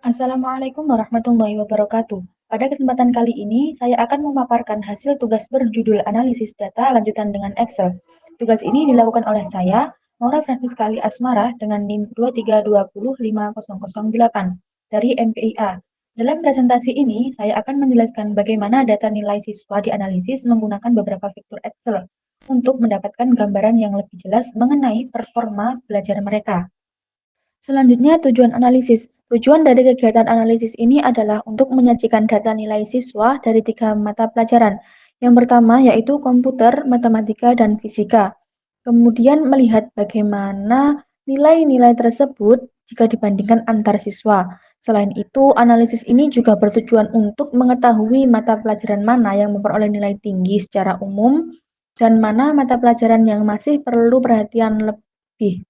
Assalamualaikum warahmatullahi wabarakatuh. Pada kesempatan kali ini, saya akan memaparkan hasil tugas berjudul analisis data lanjutan dengan Excel. Tugas ini dilakukan oleh saya, Maura Franciscali Asmara, dengan NIM 232050008 dari MPIA. Dalam presentasi ini, saya akan menjelaskan bagaimana data nilai siswa dianalisis menggunakan beberapa fitur Excel untuk mendapatkan gambaran yang lebih jelas mengenai performa belajar mereka. Selanjutnya, tujuan analisis. Tujuan dari kegiatan analisis ini adalah untuk menyajikan data nilai siswa dari 3 mata pelajaran. Yang pertama yaitu komputer, matematika, dan fisika. Kemudian melihat bagaimana nilai-nilai tersebut jika dibandingkan antar siswa. Selain itu, analisis ini juga bertujuan untuk mengetahui mata pelajaran mana yang memperoleh nilai tinggi secara umum dan mana mata pelajaran yang masih perlu perhatian lebih.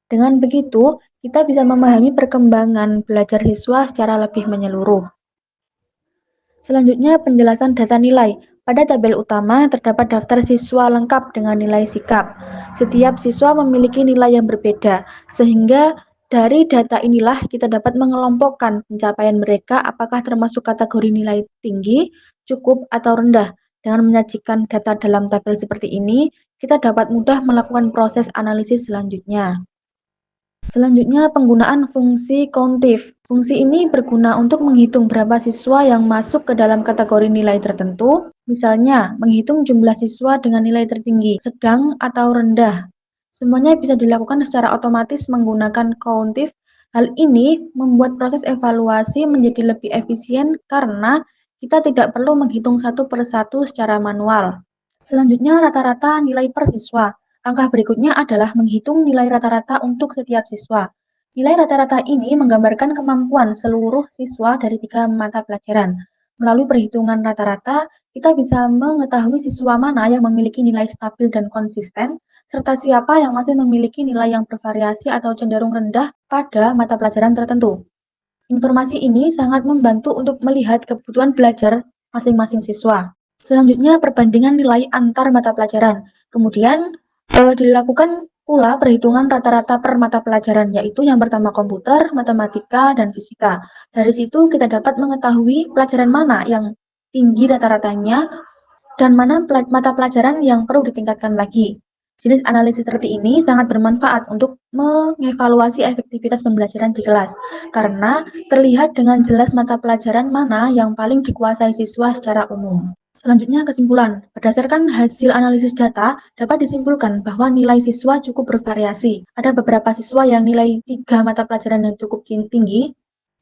Dengan begitu, kita bisa memahami perkembangan belajar siswa secara lebih menyeluruh. Selanjutnya, penjelasan data nilai. Pada tabel utama terdapat daftar siswa lengkap dengan nilai sikap. Setiap siswa memiliki nilai yang berbeda, sehingga dari data inilah kita dapat mengelompokkan pencapaian mereka apakah termasuk kategori nilai tinggi, cukup, atau rendah. Dengan menyajikan data dalam tabel seperti ini, kita dapat mudah melakukan proses analisis selanjutnya. Selanjutnya, penggunaan fungsi countif. Fungsi ini berguna untuk menghitung berapa siswa yang masuk ke dalam kategori nilai tertentu, misalnya menghitung jumlah siswa dengan nilai tertinggi, sedang, atau rendah. Semuanya bisa dilakukan secara otomatis menggunakan countif. Hal ini membuat proses evaluasi menjadi lebih efisien karena kita tidak perlu menghitung satu persatu secara manual. Selanjutnya, rata-rata nilai per siswa. Langkah berikutnya adalah menghitung nilai rata-rata untuk setiap siswa. Nilai rata-rata ini menggambarkan kemampuan seluruh siswa dari 3 mata pelajaran. Melalui perhitungan rata-rata, kita bisa mengetahui siswa mana yang memiliki nilai stabil dan konsisten, serta siapa yang masih memiliki nilai yang bervariasi atau cenderung rendah pada mata pelajaran tertentu. Informasi ini sangat membantu untuk melihat kebutuhan belajar masing-masing siswa. Selanjutnya, perbandingan nilai antar mata pelajaran. Kemudian, dilakukan pula perhitungan rata-rata per mata pelajaran, yaitu yang pertama komputer, matematika, dan fisika. Dari situ kita dapat mengetahui pelajaran mana yang tinggi rata-ratanya dan mana mata pelajaran yang perlu ditingkatkan lagi. Jenis analisis seperti ini sangat bermanfaat untuk mengevaluasi efektivitas pembelajaran di kelas, karena terlihat dengan jelas mata pelajaran mana yang paling dikuasai siswa secara umum. Selanjutnya, kesimpulan. Berdasarkan hasil analisis data, dapat disimpulkan bahwa nilai siswa cukup bervariasi. Ada beberapa siswa yang nilai 3 mata pelajaran yang cukup tinggi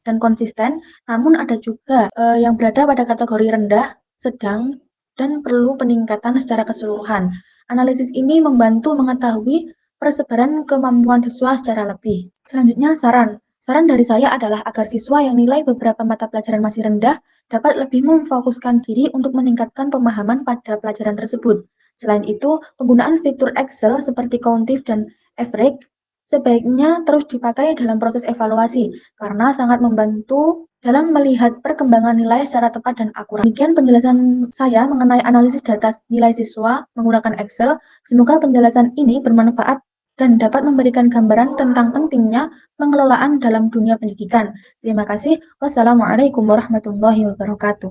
dan konsisten, namun ada juga yang berada pada kategori rendah, sedang, dan perlu peningkatan secara keseluruhan. Analisis ini membantu mengetahui persebaran kemampuan siswa secara lebih. Selanjutnya, saran. Saran dari saya adalah agar siswa yang nilai beberapa mata pelajaran masih rendah dapat lebih memfokuskan diri untuk meningkatkan pemahaman pada pelajaran tersebut. Selain itu, penggunaan fitur Excel seperti Countif dan Average sebaiknya terus dipakai dalam proses evaluasi karena sangat membantu dalam melihat perkembangan nilai secara tepat dan akurat. Demikian penjelasan saya mengenai analisis data nilai siswa menggunakan Excel. Semoga penjelasan ini bermanfaat dan dapat memberikan gambaran tentang pentingnya pengelolaan dalam dunia pendidikan. Terima kasih. Wassalamualaikum warahmatullahi wabarakatuh.